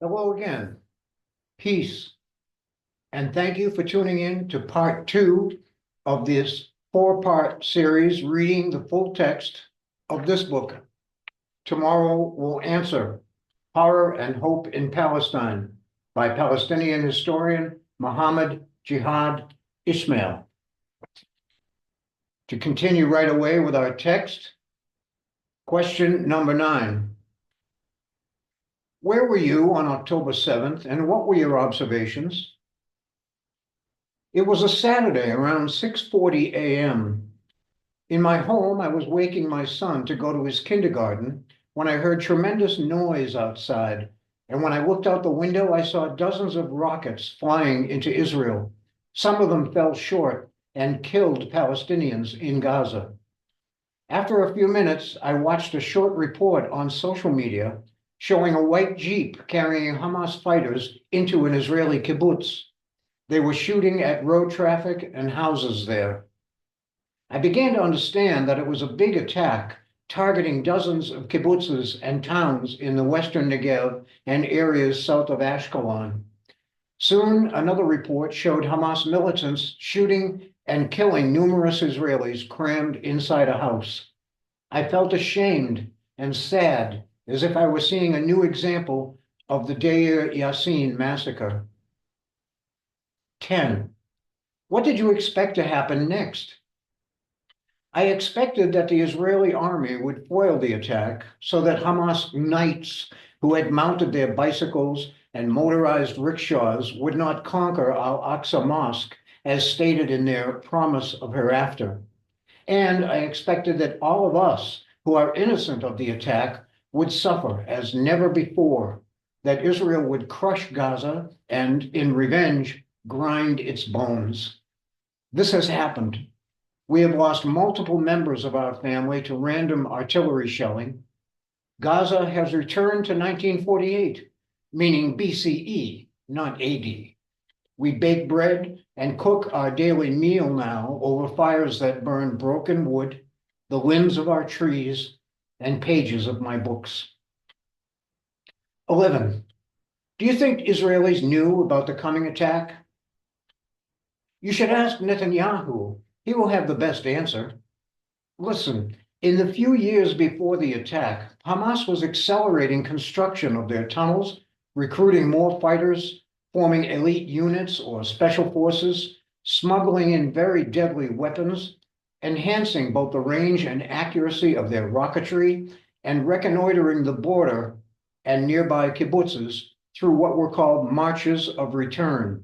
Hello again, peace, and thank you for tuning in to part two of this four-part series reading the full text of this book. Tomorrow we'll answer Horror and Hope in Palestine by Palestinian historian Muhammad Jihad Ismael. To continue right away with our text, question number 9. Where were you on October 7th, and what were your observations? It was a Saturday around 6:40 a.m. In my home, I was waking my son to go to his kindergarten when I heard tremendous noise outside, and when I looked out the window, I saw dozens of rockets flying into Israel. Some of them fell short and killed Palestinians in Gaza. After a few minutes, I watched a short report on social media showing a white Jeep carrying Hamas fighters into an Israeli kibbutz. They were shooting at road traffic and houses there. I began to understand that it was a big attack targeting dozens of kibbutzes and towns in the western Negev and areas south of Ashkelon. Soon, another report showed Hamas militants shooting and killing numerous Israelis crammed inside a house. I felt ashamed and sad, as if I were seeing a new example of the Deir Yassin massacre. 10. What did you expect to happen next? I expected that the Israeli army would foil the attack so that Hamas knights who had mounted their bicycles and motorized rickshaws would not conquer Al-Aqsa Mosque as stated in their promise of hereafter. And I expected that all of us who are innocent of the attack would suffer as never before, that Israel would crush Gaza and, in revenge, grind its bones. This has happened. We have lost multiple members of our family to random artillery shelling. Gaza has returned to 1948, meaning BCE, not AD. We bake bread and cook our daily meal now over fires that burn broken wood, the limbs of our trees, and pages of my books. 11. Do you think Israelis knew about the coming attack? You should ask Netanyahu. He will have the best answer. Listen, in the few years before the attack, Hamas was accelerating construction of their tunnels, recruiting more fighters, forming elite units or special forces, smuggling in very deadly weapons, enhancing both the range and accuracy of their rocketry, and reconnoitering the border and nearby kibbutzes through what were called marches of return.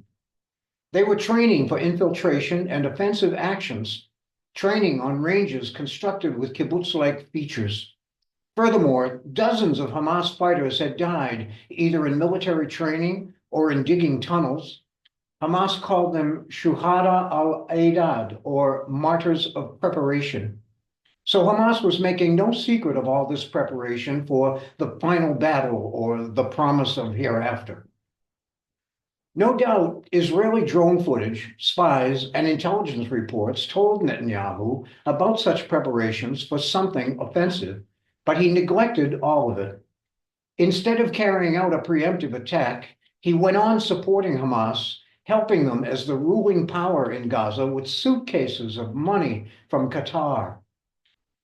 They were training for infiltration and offensive actions, training on ranges constructed with kibbutz-like features. Furthermore, dozens of Hamas fighters had died either in military training or in digging tunnels. Hamas called them Shuhada al-Aidad, or martyrs of preparation. So Hamas was making no secret of all this preparation for the final battle or the promise of hereafter. No doubt, Israeli drone footage, spies, and intelligence reports told Netanyahu about such preparations for something offensive, but he neglected all of it. Instead of carrying out a preemptive attack, he went on supporting Hamas, helping them as the ruling power in Gaza with suitcases of money from Qatar.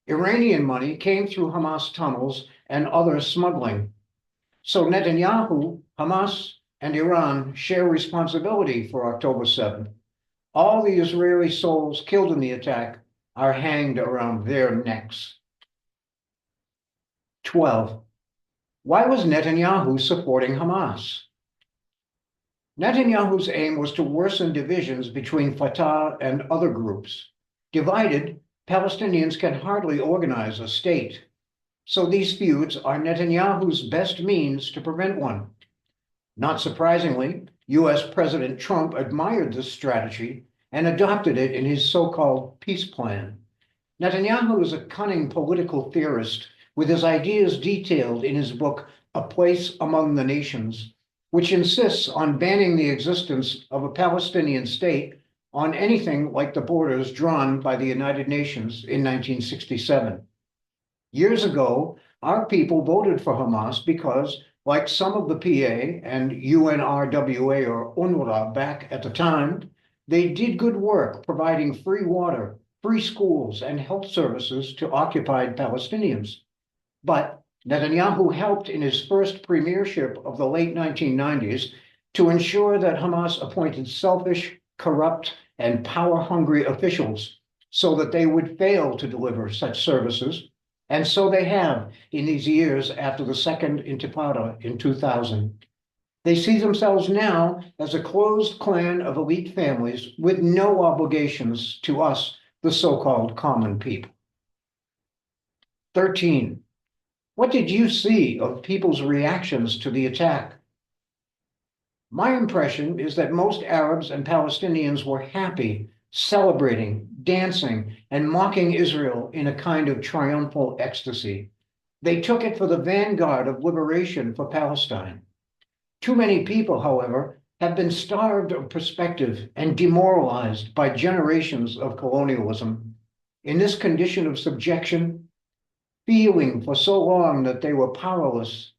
Iranian money came through Hamas tunnels and other smuggling. So Netanyahu, Hamas, and Iran share responsibility for October 7th. All the Israeli souls killed in the attack are hanged around their necks. 12. Why was Netanyahu supporting Hamas? Netanyahu's aim was to worsen divisions between Fatah and other groups. Divided, Palestinians can hardly organize a state. So these feuds are Netanyahu's best means to prevent one. Not surprisingly, US President Trump admired this strategy and adopted it in his so-called peace plan. Netanyahu is a cunning political theorist with his ideas detailed in his book, A Place Among the Nations, which insists on banning the existence of a Palestinian state on anything like the borders drawn by the United Nations in 1967. Years ago, our people voted for Hamas because Like some of the PA and UNRWA or UNRWA back at the time, they did good work providing free water, free schools, and health services to occupied Palestinians. But Netanyahu helped in his first premiership of the late 1990s to ensure that Hamas appointed selfish, corrupt, and power-hungry officials so that they would fail to deliver such services. And so they have in these years after the Second Intifada in 2000. They see themselves now as a closed clan of elite families with no obligations to us, the so-called common people. 13. What did you see of people's reactions to the attack? My impression is that most Arabs and Palestinians were happy, celebrating, dancing, and mocking Israel in a kind of triumphal ecstasy. They took it for the vanguard of liberation for Palestine. Too many people, however, have been starved of perspective and demoralized by generations of colonialism. In this condition of subjection, feeling for so long that they were powerless,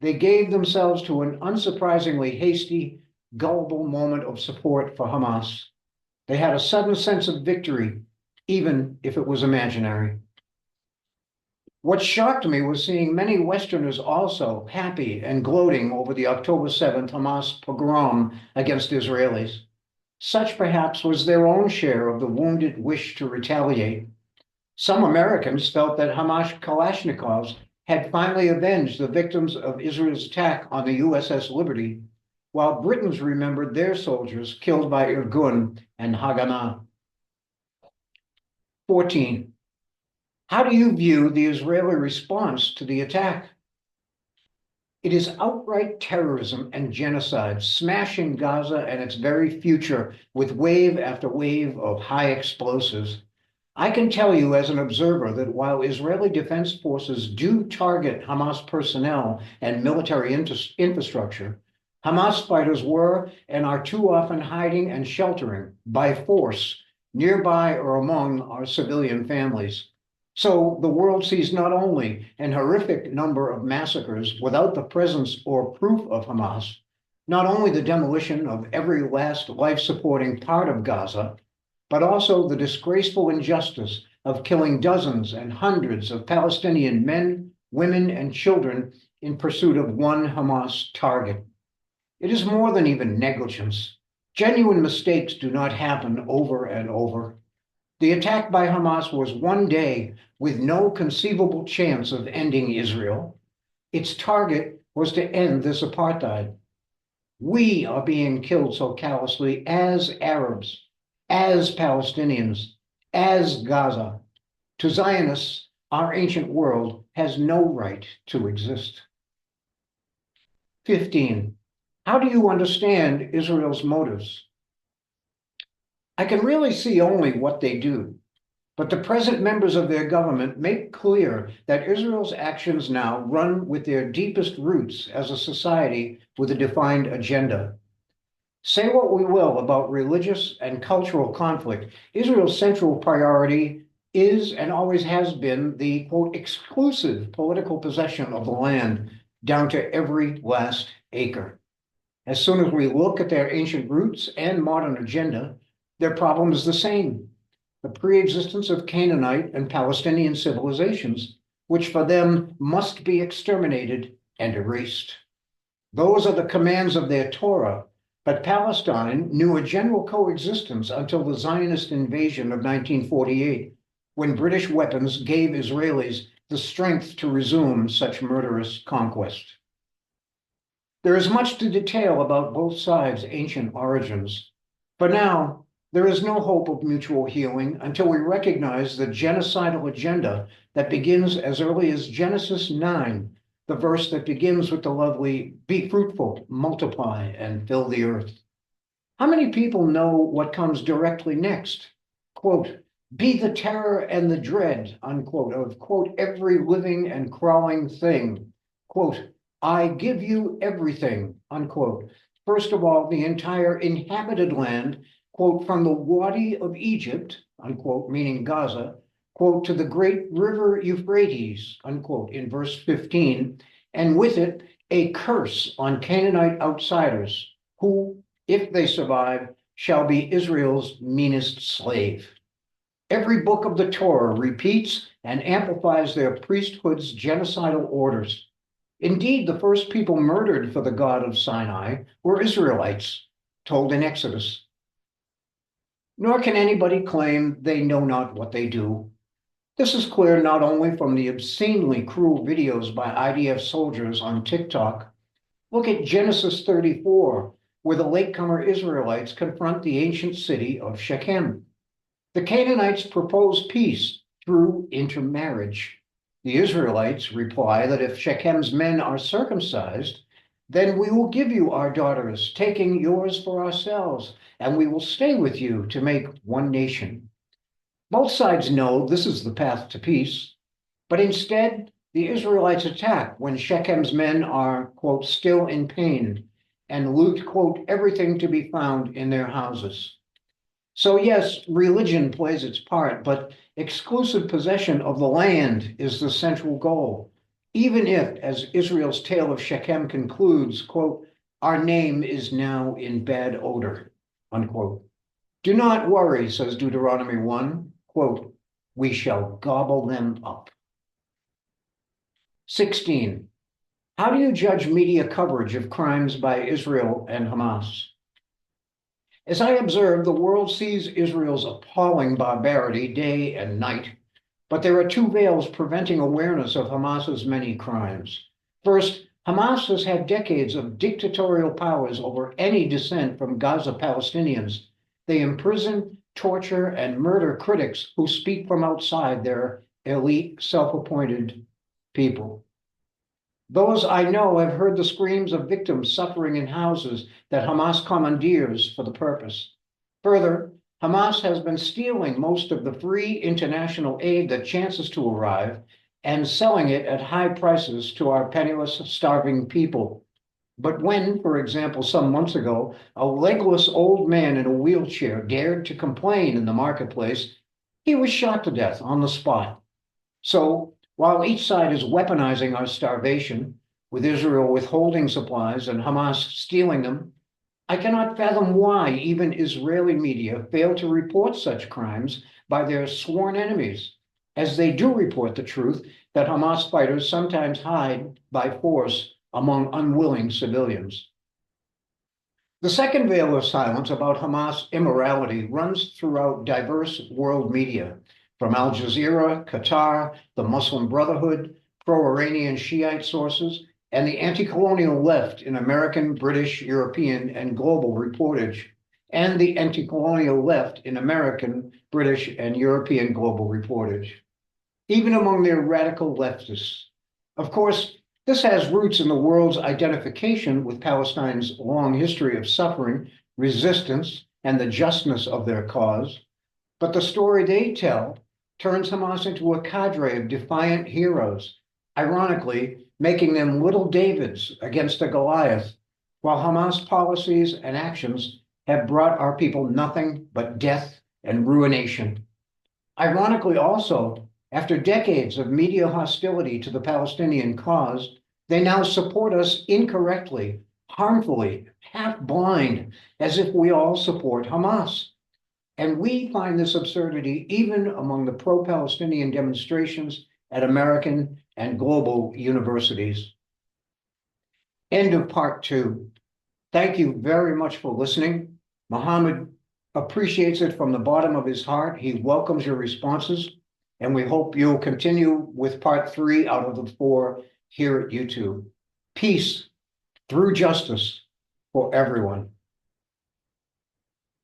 they gave themselves to an unsurprisingly hasty, gullible moment of support for Hamas. They had a sudden sense of victory, even if it was imaginary. What shocked me was seeing many Westerners also happy and gloating over the October 7th Hamas pogrom against Israelis. Such perhaps was their own share of the wounded wish to retaliate. Some Americans felt that Hamas Kalashnikovs had finally avenged the victims of Israel's attack on the USS Liberty, while Britons remembered their soldiers killed by Irgun and Haganah. 14. How do you view the Israeli response to the attack? It is outright terrorism and genocide, smashing Gaza and its very future with wave after wave of high explosives. I can tell you as an observer that while Israeli defense forces do target Hamas personnel and military infrastructure, Hamas fighters were and are too often hiding and sheltering by force nearby or among our civilian families. So the world sees not only an horrific number of massacres without the presence or proof of Hamas, not only the demolition of every last life-supporting part of Gaza, but also the disgraceful injustice of killing dozens and hundreds of Palestinian men, women, and children in pursuit of one Hamas target. It is more than even negligence. Genuine mistakes do not happen over and over. The attack by Hamas was one day with no conceivable chance of ending Israel. Its target was to end this apartheid. We are being killed so callously as Arabs, as Palestinians, as Gaza. To Zionists, our ancient world has no right to exist. 15. How do you understand Israel's motives? I can really see only what they do, but the present members of their government make clear that Israel's actions now run with their deepest roots as a society with a defined agenda. Say what we will about religious and cultural conflict, Israel's central priority is and always has been the, quote, exclusive political possession of the land down to every last acre. As soon as we look at their ancient roots and modern agenda, their problem is the same: the pre-existence of Canaanite and Palestinian civilizations, which for them must be exterminated and erased. Those are the commands of their Torah, but Palestine knew a general coexistence until the Zionist invasion of 1948, when British weapons gave Israelis the strength to resume such murderous conquest. There is much to detail about both sides' ancient origins. For now, there is no hope of mutual healing until we recognize the genocidal agenda that begins as early as Genesis 9, the verse that begins with the lovely, "Be fruitful, multiply, and fill the earth." How many people know what comes directly next? Quote, "Be the terror and the dread," unquote, of, quote, "every living and crawling thing." Quote, "I give you everything," unquote. First of all, the entire inhabited land, quote, "from the Wadi of Egypt," unquote, meaning Gaza, quote, "to the great river Euphrates," unquote, in verse 15, and with it, a curse on Canaanite outsiders who, if they survive, shall be Israel's meanest slave. Every book of the Torah repeats and amplifies their priesthood's genocidal orders. Indeed, the first people murdered for the God of Sinai were Israelites, told in Exodus. Nor can anybody claim they know not what they do. This is clear not only from the obscenely cruel videos by IDF soldiers on TikTok. Look at Genesis 34, where the latecomer Israelites confront the ancient city of Shechem. The Canaanites propose peace through intermarriage. The Israelites reply that if Shechem's men are circumcised, then we will give you our daughters, taking yours for ourselves, and we will stay with you to make one nation. Both sides know this is the path to peace, but instead, the Israelites attack when Shechem's men are, quote, still in pain, and loot, quote, everything to be found in their houses. So yes, religion plays its part, but exclusive possession of the land is the central goal. Even if, as Israel's tale of Shechem concludes, quote, our name is now in bad odor, unquote. Do not worry, says Deuteronomy 1, quote, we shall gobble them up. 16. How do you judge media coverage of crimes by Israel and Hamas? As I observe, the world sees Israel's appalling barbarity day and night, but there are two veils preventing awareness of Hamas's many crimes. First, Hamas has had decades of dictatorial powers over any dissent from Gaza Palestinians. They imprison, torture, and murder critics who speak from outside their elite, self-appointed people. Those I know have heard the screams of victims suffering in houses that Hamas commandeers for the purpose. Further, Hamas has been stealing most of the free international aid that chances to arrive and selling it at high prices to our penniless, starving people. But when, for example, some months ago, a legless old man in a wheelchair dared to complain in the marketplace, he was shot to death on the spot. So, while each side is weaponizing our starvation, with Israel withholding supplies and Hamas stealing them, I cannot fathom why even Israeli media fail to report such crimes by their sworn enemies, as they do report the truth that Hamas fighters sometimes hide by force among unwilling civilians. The second veil of silence about Hamas immorality runs throughout diverse world media, from Al Jazeera, Qatar, the Muslim Brotherhood, pro-Iranian Shiite sources, and the anti-colonial left in American, British, European, and global reportage, and the anti-colonial left in American, British, and European global reportage, even among their radical leftists. Of course, this has roots in the world's identification with Palestine's long history of suffering, resistance, and the justness of their cause. But the story they tell turns Hamas into a cadre of defiant heroes, ironically making them little Davids against a Goliath, while Hamas policies and actions have brought our people nothing but death and ruination. Ironically also, after decades of media hostility to the Palestinian cause, they now support us incorrectly, harmfully, half blind, as if we all support Hamas. And we find this absurdity even among the pro-Palestinian demonstrations at American and global universities. End of part 2. Thank you very much for listening. Muhammad appreciates it from the bottom of his heart. He welcomes your responses, and we hope you'll continue with part 3 out of the 4 here at YouTube. Peace through justice for everyone.